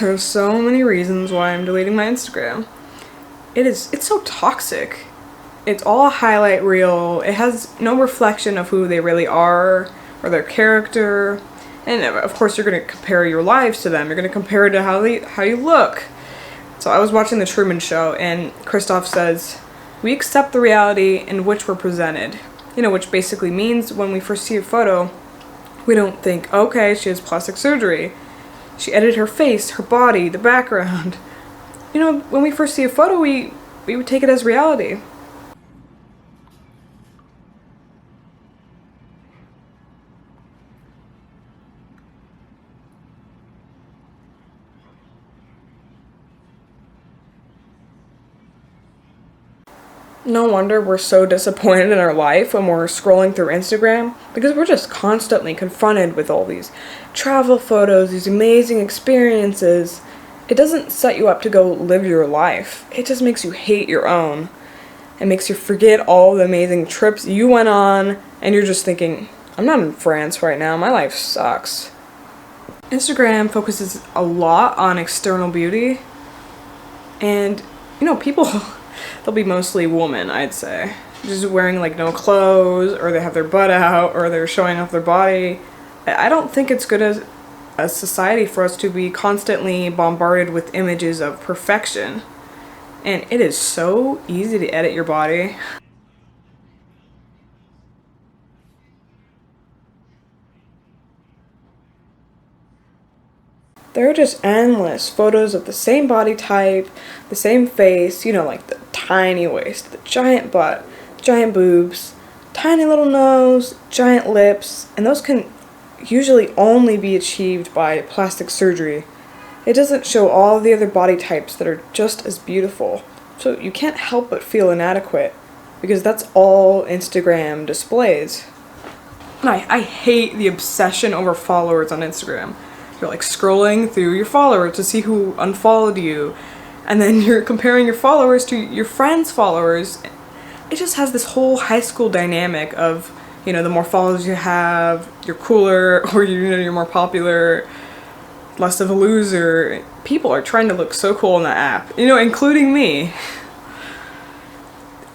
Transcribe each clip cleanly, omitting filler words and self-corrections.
There's so many reasons why I'm deleting my Instagram. It's so toxic. It's all a highlight reel. It has no reflection of who they really are or their character. And of course you're going to compare your lives to them. You're going to compare it to how you look. So I was watching The Truman Show and Christoph says, "We accept the reality in which we're presented." Which basically means when we first see a photo, we don't think, okay, she has plastic surgery. She edited her face, her body, the background. When we first see a photo, we would take it as reality. No wonder we're so disappointed in our life when we're scrolling through Instagram, because we're just constantly confronted with all these travel photos, these amazing experiences. It doesn't set you up to go live your life. It just makes you hate your own. It makes you forget all the amazing trips you went on, and you're just thinking, I'm not in France right now, my life sucks. Instagram focuses a lot on external beauty, and people they'll be mostly women, I'd say, just wearing like no clothes, or they have their butt out, or they're showing off their body. I don't think it's good as a society for us to be constantly bombarded with images of perfection. And it is so easy to edit your body. There are just endless photos of the same body type, the same face, like the tiny waist, the giant butt, giant boobs, tiny little nose, giant lips, and those can usually only be achieved by plastic surgery. It doesn't show all the other body types that are just as beautiful, so you can't help but feel inadequate, because that's all Instagram displays. And I hate the obsession over followers on Instagram. You're like scrolling through your followers to see who unfollowed you, and then you're comparing your followers to your friends' followers. It just has this whole high school dynamic of, the more followers you have, you're cooler, or you're more popular, less of a loser. People are trying to look so cool in that app, including me.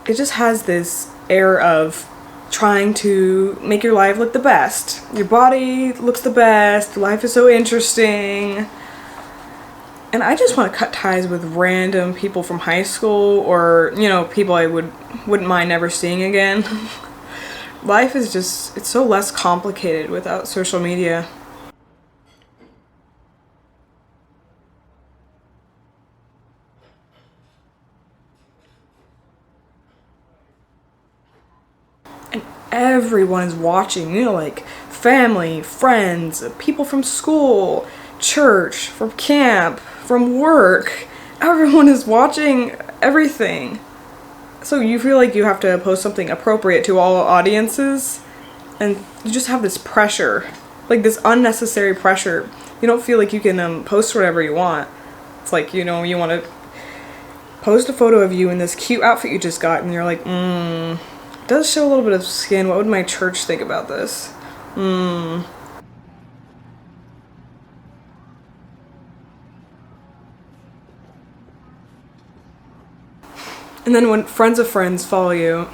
It just has this air of trying to make your life look the best. Your body looks the best, life is so interesting. And I just want to cut ties with random people from high school, or, people I wouldn't mind never seeing again. Life is it's so less complicated without social media. And everyone is watching, like family, friends, people from school, church, from camp, from work. Everyone is watching everything. So you feel like you have to post something appropriate to all audiences, and you just have this pressure, like this unnecessary pressure. You don't feel like you can post whatever you want. It's like, you want to post a photo of you in this cute outfit you just got, and you're like, it does show a little bit of skin. What would my church think about this? And then when friends of friends follow you,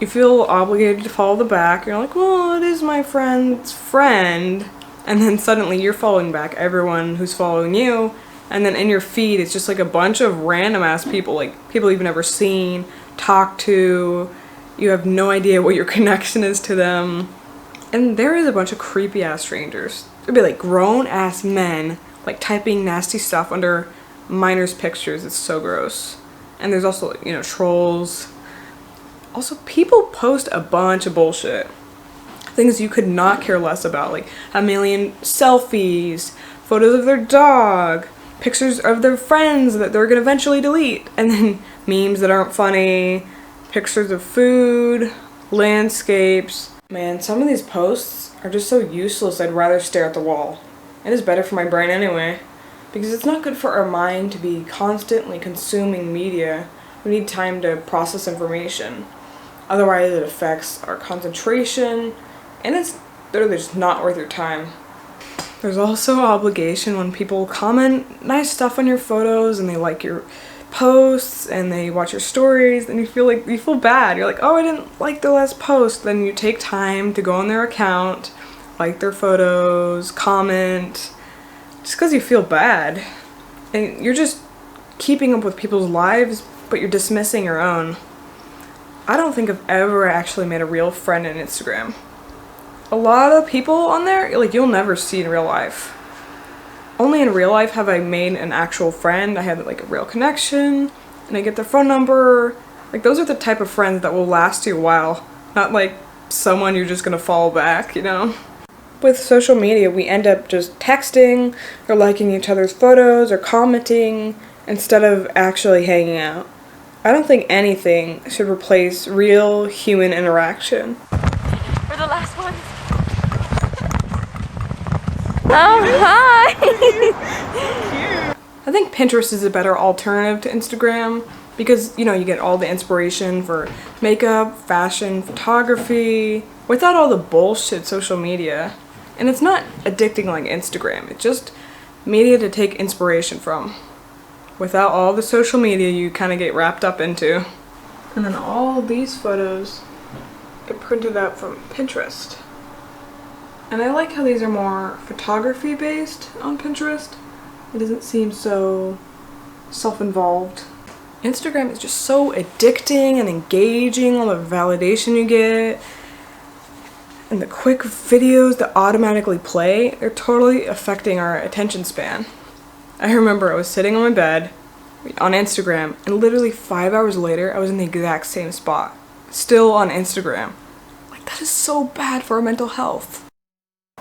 you feel obligated to follow them back. You're like, well, it is my friend's friend. And then suddenly you're following back everyone who's following you. And then in your feed, it's just like a bunch of random ass people, like people you've never seen, talked to. You have no idea what your connection is to them. And there is a bunch of creepy ass strangers. It'd be like grown ass men, like typing nasty stuff under minors' pictures. It's so gross. And there's also, trolls. Also, people post a bunch of bullshit. Things you could not care less about, like a million selfies, photos of their dog, pictures of their friends that they're gonna eventually delete, and then memes that aren't funny, pictures of food, landscapes. Man, some of these posts are just so useless, I'd rather stare at the wall. It is better for my brain anyway. Because it's not good for our mind to be constantly consuming media We need time to process information. Otherwise, it affects our concentration, and it's literally just not worth your time. There's also obligation when people comment nice stuff on your photos and they like your posts and they watch your stories, and you feel bad. You're like, oh, I didn't like the last post. Then you take time to go on their account, like their photos, comment, just because you feel bad. And you're just keeping up with people's lives, but you're dismissing your own. I don't think I've ever actually made a real friend on Instagram. A lot of people on there, like, you'll never see in real life. Only in real life have I made an actual friend. I had like a real connection, and I get their phone number. Like, those are the type of friends that will last you a while, not like someone you're just gonna follow back, you know? With social media, we end up just texting or liking each other's photos or commenting instead of actually hanging out. I don't think anything should replace real human interaction. For the last one. Oh, hi! I think Pinterest is a better alternative to Instagram because, you know, you get all the inspiration for makeup, fashion, photography, without all the bullshit social media. And it's not addicting like Instagram. It's just media to take inspiration from, without all the social media you kind of get wrapped up into. And then all of these photos get printed out from Pinterest. And I like how these are more photography based on Pinterest. It doesn't seem so self-involved. Instagram is just so addicting and engaging, all the validation you get, and the quick videos that automatically play, they're totally affecting our attention span. I remember I was sitting on my bed on Instagram, and literally 5 hours later, I was in the exact same spot, still on Instagram. Like, that is so bad for our mental health.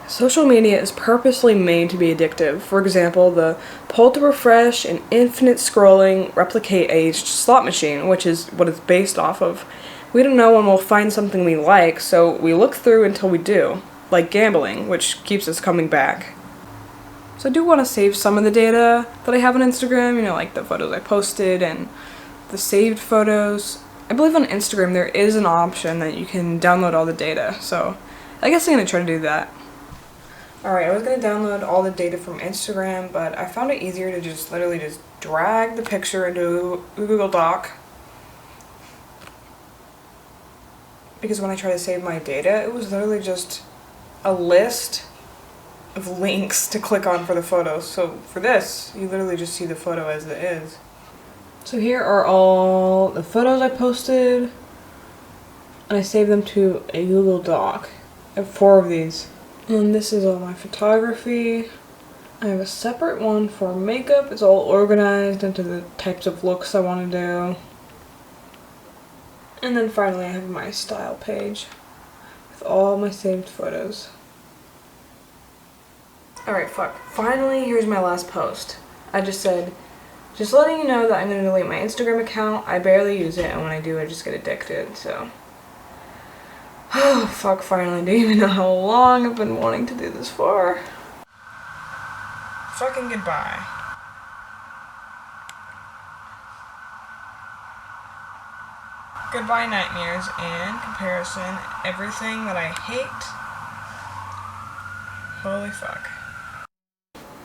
Social media is purposely made to be addictive. For example, the pull to refresh and infinite scrolling replicate a slot machine, which is what it's based off of. We don't know when we'll find something we like, so we look through until we do, like gambling, which keeps us coming back. So I do want to save some of the data that I have on Instagram, you know, like the photos I posted and the saved photos. I believe on Instagram there is an option that you can download all the data, so I guess I'm going to try to do that. Alright, I was going to download all the data from Instagram, but I found it easier to just literally just drag the picture into a Google Doc. Because when I try to save my data, it was literally just a list of links to click on for the photos. So for this, you literally just see the photo as it is. So here are all the photos I posted, and I saved them to a Google Doc. I have 4 of these. And this is all my photography. I have a separate one for makeup. It's all organized into the types of looks I want to do. And then finally I have my style page with all my saved photos. Alright, fuck. Finally, here's my last post. I just said, just letting you know that I'm going to delete my Instagram account. I barely use it, and when I do, I just get addicted, so. Oh, fuck, finally. Do you even know how long I've been wanting to do this for? Fucking goodbye. Goodbye nightmares and comparison, everything that I hate. Holy fuck.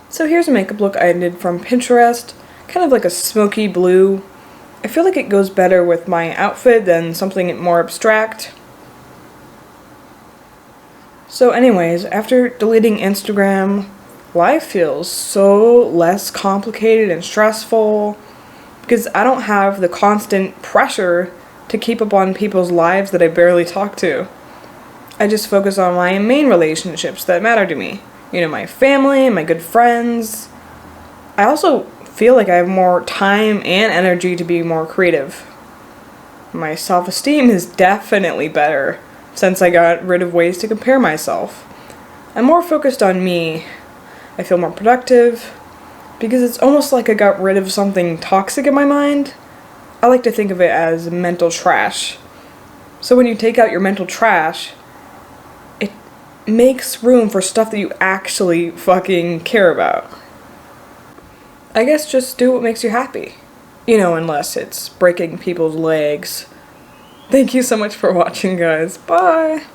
So here's a makeup look I did from Pinterest, kind of like a smoky blue. I feel like it goes better with my outfit than something more abstract. So anyways, after deleting Instagram, life feels so less complicated and stressful because I don't have the constant pressure to keep up on people's lives that I barely talk to. I just focus on my main relationships that matter to me. You know, my family, my good friends. I also feel like I have more time and energy to be more creative. My self-esteem is definitely better since I got rid of ways to compare myself. I'm more focused on me. I feel more productive because it's almost like I got rid of something toxic in my mind. I like to think of it as mental trash. So when you take out your mental trash, it makes room for stuff that you actually fucking care about. I guess just do what makes you happy. You know, unless it's breaking people's legs. Thank you so much for watching, guys. Bye!